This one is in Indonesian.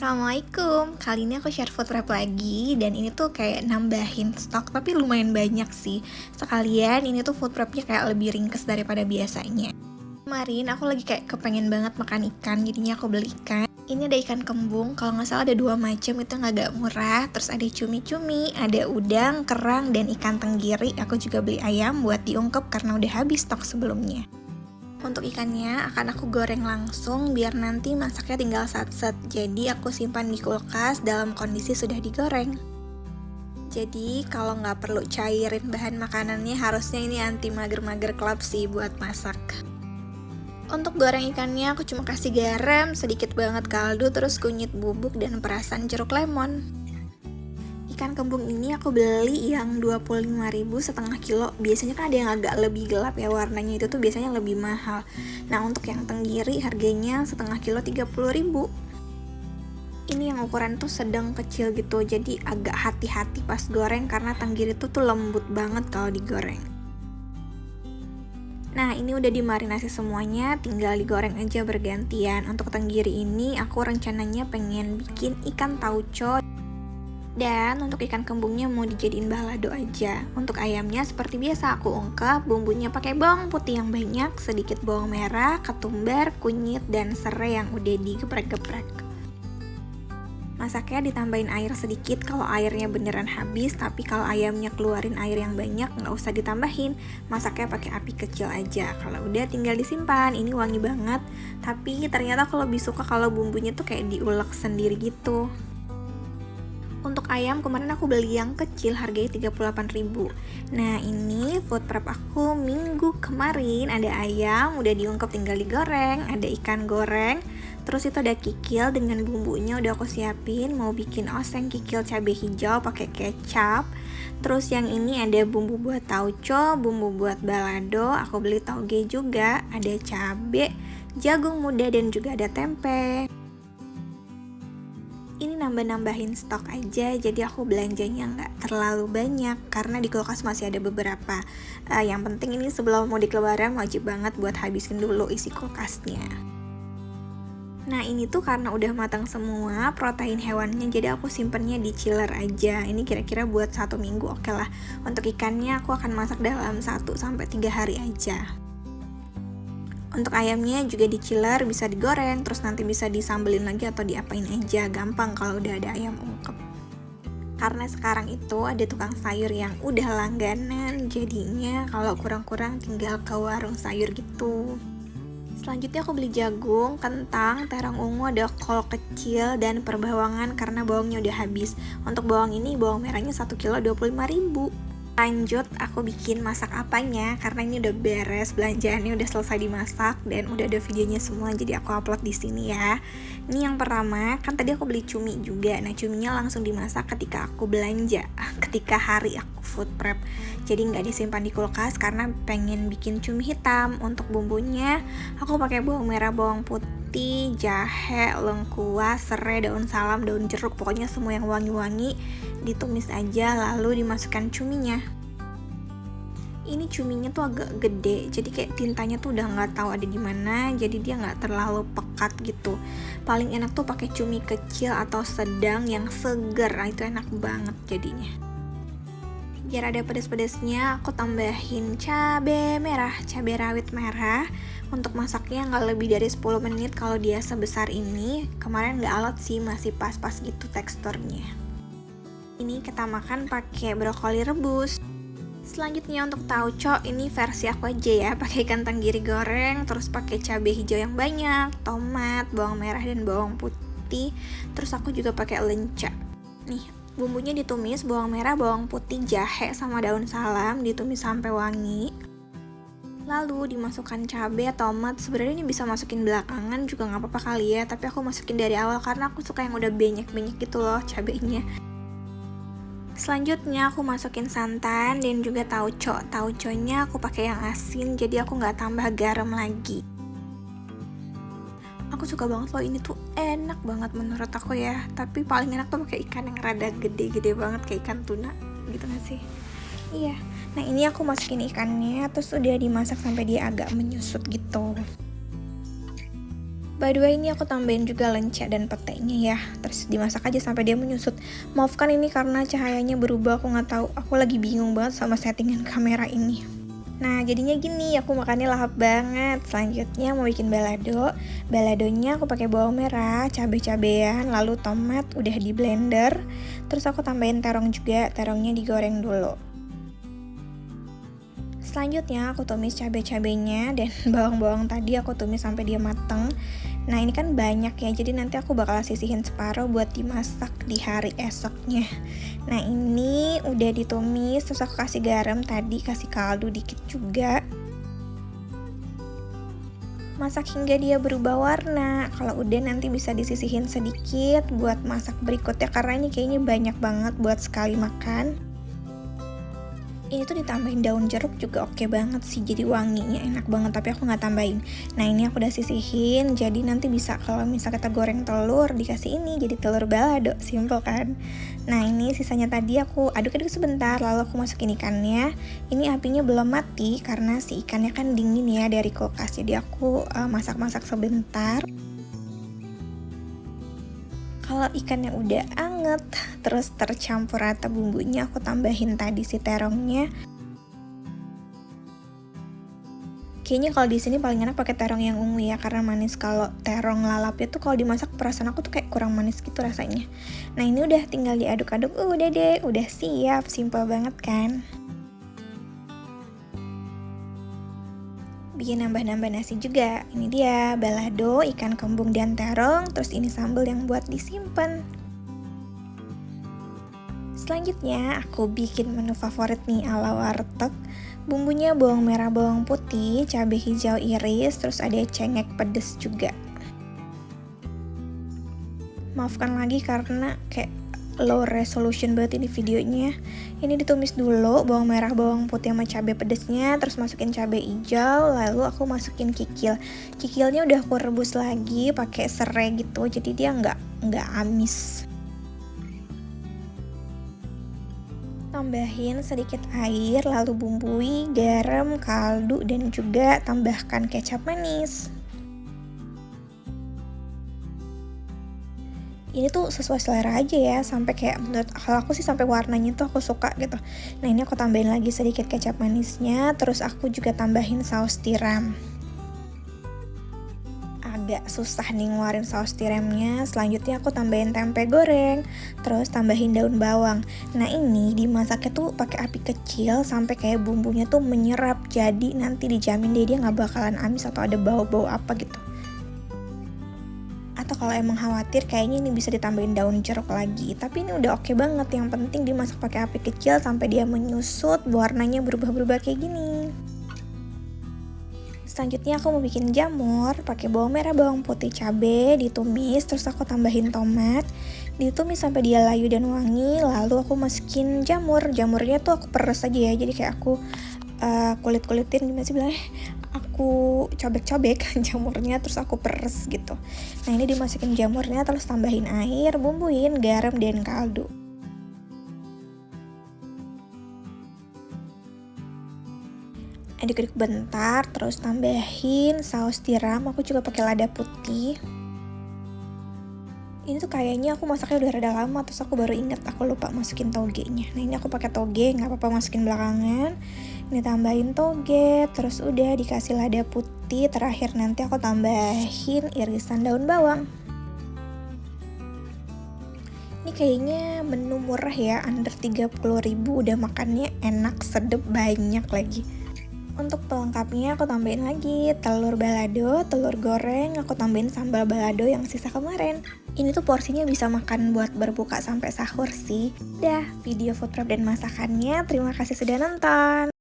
Assalamualaikum, kali ini aku share food prep lagi. Dan ini tuh kayak nambahin stok, tapi lumayan banyak sih. Sekalian ini tuh food prepnya kayak lebih ringkes daripada biasanya. Kemarin aku lagi kayak kepengen banget makan ikan, jadinya aku beli ikan. Ini ada ikan kembung, kalau nggak salah ada 2 macam, itu yang agak murah. Terus ada cumi-cumi, ada udang, kerang, dan ikan tenggiri. Aku juga beli ayam buat diungkep karena udah habis stok sebelumnya. Untuk ikannya akan aku goreng langsung biar nanti masaknya tinggal satset. Jadi aku simpan di kulkas dalam kondisi sudah digoreng. Jadi kalau nggak perlu cairin bahan makanannya, harusnya ini anti mager-mager club sih buat masak. Untuk goreng ikannya aku cuma kasih garam, sedikit banget kaldu, terus kunyit bubuk dan perasan jeruk lemon. Ikan kembung ini aku beli yang 25.000 setengah kilo. Biasanya kan ada yang agak lebih gelap ya warnanya, itu tuh biasanya lebih mahal. Nah untuk yang tenggiri harganya setengah kilo 30.000. Ini yang ukuran tuh sedang kecil gitu, jadi agak hati-hati pas goreng karena tenggiri tuh lembut banget kalau digoreng. Nah ini udah dimarinasi semuanya, tinggal digoreng aja bergantian. Untuk tenggiri ini aku rencananya pengen bikin ikan tauco. Dan untuk ikan kembungnya mau dijadiin balado aja. Untuk ayamnya seperti biasa aku ungkep, bumbunya pakai bawang putih yang banyak, sedikit bawang merah, ketumbar, kunyit, dan serai yang udah digeprek-geprek. Masaknya ditambahin air sedikit kalau airnya beneran habis, tapi kalau ayamnya keluarin air yang banyak nggak usah ditambahin. Masaknya pakai api kecil aja. Kalau udah tinggal disimpan. Ini wangi banget, tapi ternyata aku lebih suka kalau bumbunya tuh kayak diulek sendiri gitu. Untuk ayam kemarin aku beli yang kecil harganya 38.000. Nah ini food prep aku minggu kemarin. Ada ayam udah diungkep tinggal digoreng, ada ikan goreng, terus itu ada kikil dengan bumbunya udah aku siapin. Mau bikin oseng kikil cabai hijau pakai kecap. Terus yang ini ada bumbu buat tauco, bumbu buat balado, aku beli tauge juga, ada cabai, jagung muda, dan juga ada tempe. Ini nambah-nambahin stok aja, jadi aku belanjanya nggak terlalu banyak karena di kulkas masih ada beberapa. Yang penting ini sebelum mudik lebaran wajib banget buat habisin dulu isi kulkasnya. Nah ini tuh karena udah matang semua protein hewannya, jadi aku simpennya di chiller aja. Ini kira-kira buat 1 minggu oke lah. Untuk ikannya aku akan masak dalam 1-3 hari aja. Untuk ayamnya juga di chiller, bisa digoreng, terus nanti bisa disambelin lagi atau diapain aja, gampang kalau udah ada ayam ungkep. Karena sekarang itu ada tukang sayur yang udah langganan, jadinya kalau kurang-kurang tinggal ke warung sayur gitu. Selanjutnya aku beli jagung, kentang, terong ungu, ada kol kecil, dan perbawangan karena bawangnya udah habis. Untuk bawang ini, bawang merahnya 1 kilo 25.000. Lanjut aku bikin masak apanya karena ini udah beres, belanjaannya udah selesai dimasak dan udah ada videonya semua, jadi aku upload di sini ya. Ini yang pertama, kan tadi aku beli cumi juga. Nah cuminya langsung dimasak ketika aku belanja, ketika hari aku food prep. Jadi nggak disimpan di kulkas karena pengen bikin cumi hitam. Untuk bumbunya aku pakai bawang merah, bawang putih, jahe, lengkuas, serai, daun salam, daun jeruk, pokoknya semua yang wangi-wangi ditumis aja lalu dimasukkan cuminya. Ini cuminya tuh agak gede, jadi kayak tintanya tuh udah nggak tahu ada di mana, jadi dia nggak terlalu pekat gitu. Paling enak tuh pakai cumi kecil atau sedang yang seger, itu enak banget jadinya. Biar ada pedas-pedasnya aku tambahin cabai merah, cabai rawit merah. Untuk masaknya nggak lebih dari 10 menit kalau dia sebesar ini. Kemarin nggak alot sih, masih pas-pas gitu teksturnya. Ini kita makan pakai brokoli rebus. Selanjutnya untuk tauco, ini versi aku aja ya, pakai ikan tenggiri goreng, terus pakai cabai hijau yang banyak, tomat, bawang merah, dan bawang putih. Terus aku juga pakai lenca. Nih, bumbunya ditumis, bawang merah, bawang putih, jahe, sama daun salam, ditumis sampai wangi. Lalu dimasukkan cabai, tomat. Sebenarnya ini bisa masukin belakangan juga nggak apa-apa kali ya, tapi aku masukin dari awal karena aku suka yang udah banyak-banyak gitu loh cabainya. Selanjutnya aku masukin santan dan juga tauco. Tauconya aku pakai yang asin, jadi aku nggak tambah garam lagi. Aku suka banget loh, ini tuh enak banget menurut aku ya. Tapi paling enak tuh pakai ikan yang rada gede-gede banget kayak ikan tuna, gitu nggak sih? Iya. Nah ini aku masukin ikannya, terus udah dimasak sampai dia agak menyusut gitu. By the way, ini aku tambahin juga lenca dan petenya ya. Terus dimasak aja sampai dia menyusut. Maafkan ini karena cahayanya berubah, aku nggak tahu. Aku lagi bingung banget sama settingan kamera ini. Nah, jadinya gini, aku makannya lahap banget. Selanjutnya mau bikin balado. Baladonya aku pakai bawang merah, cabai-cabean, lalu tomat udah di blender. Terus aku tambahin terong juga, terongnya digoreng dulu. Selanjutnya aku tumis cabai-cabainya dan bawang-bawang tadi aku tumis sampai dia mateng. Nah ini kan banyak ya, jadi nanti aku bakal sisihin separuh buat dimasak di hari esoknya. Nah ini udah ditumis, terus aku kasih garam tadi, kasih kaldu dikit juga. Masak hingga dia berubah warna. Kalau udah nanti bisa disisihin sedikit buat masak berikutnya, karena ini kayaknya banyak banget buat sekali makan. Ini tuh ditambahin daun jeruk juga oke banget sih, jadi wanginya enak banget, tapi aku nggak tambahin. Nah ini aku udah sisihin, jadi nanti bisa kalau misal kita goreng telur dikasih ini jadi telur balado, simple kan. Nah ini sisanya tadi aku aduk-aduk sebentar, lalu aku masukin ikannya. Ini apinya belum mati karena si ikannya kan dingin ya dari kulkas, jadi aku masak-masak sebentar. Kalau ikannya udah anget, terus tercampur rata bumbunya, aku tambahin tadi si terongnya. Kayaknya kalau di sini paling enak pakai terong yang ungu ya, karena manis. Kalau terong lalapnya tuh kalau dimasak perasaan aku tuh kayak kurang manis gitu rasanya. Nah ini udah tinggal diaduk-aduk, udah deh, udah siap, simple banget kan. Bikin nambah-nambah nasi juga. Ini dia balado, ikan kembung dan terong, terus ini sambal yang buat disimpan. Selanjutnya aku bikin menu favorit nih ala warteg. Bumbunya bawang merah, bawang putih, cabai hijau iris, terus ada cengek pedes juga. Maafkan lagi karena kayak low resolution banget ini videonya. Ini ditumis dulu bawang merah, bawang putih sama cabai pedesnya, terus masukin cabai hijau, lalu aku masukin kikil. Kikilnya udah aku rebus lagi pakai serai gitu, jadi dia nggak amis. Tambahin sedikit air, lalu bumbui garam, kaldu, dan juga tambahkan kecap manis. Ini tuh sesuai selera aja ya, sampai kayak menurut kalau aku sih sampai warnanya tuh aku suka gitu. Nah ini aku tambahin lagi sedikit kecap manisnya, terus aku juga tambahin saus tiram. Agak susah nih ngeluarin saus tiramnya. Selanjutnya aku tambahin tempe goreng, terus tambahin daun bawang. Nah ini dimasaknya tuh pakai api kecil sampai kayak bumbunya tuh menyerap, jadi nanti dijamin dia nggak bakalan amis atau ada bau-bau apa gitu. Atau kalau emang khawatir kayaknya ini bisa ditambahin daun jeruk lagi, tapi ini udah oke banget. Yang penting dimasak pakai api kecil sampai dia menyusut, warnanya berubah-berubah kayak gini. Selanjutnya aku mau bikin jamur, pakai bawang merah, bawang putih, cabai, ditumis, terus aku tambahin tomat, ditumis sampai dia layu dan wangi, lalu aku masukin jamur. Jamurnya tuh aku peres aja ya, jadi kayak aku kulit-kulitin, gimana sih bilangnya, aku cobek-cobek jamurnya, terus aku peres gitu. Nah ini dimasukin jamurnya, terus tambahin air, bumbuin garam dan kaldu. Aduk-aduk bentar, terus tambahin saus tiram, aku juga pakai lada putih. Ini tuh kayaknya aku masaknya udah rada lama, terus aku baru ingat aku lupa masukin togenya. Nah ini aku pakai toge, nggak apa-apa masukin belakangan. Ini tambahin toge, terus udah dikasih lada putih. Terakhir nanti aku tambahin irisan daun bawang. Ini kayaknya menu murah ya, under 30.000 udah makannya enak, sedep, banyak lagi. Untuk pelengkapnya aku tambahin lagi telur balado, telur goreng, aku tambahin sambal balado yang sisa kemarin. Ini tuh porsinya bisa makan buat berbuka sampai sahur sih. Dah, video food prep dan masakannya. Terima kasih sudah nonton.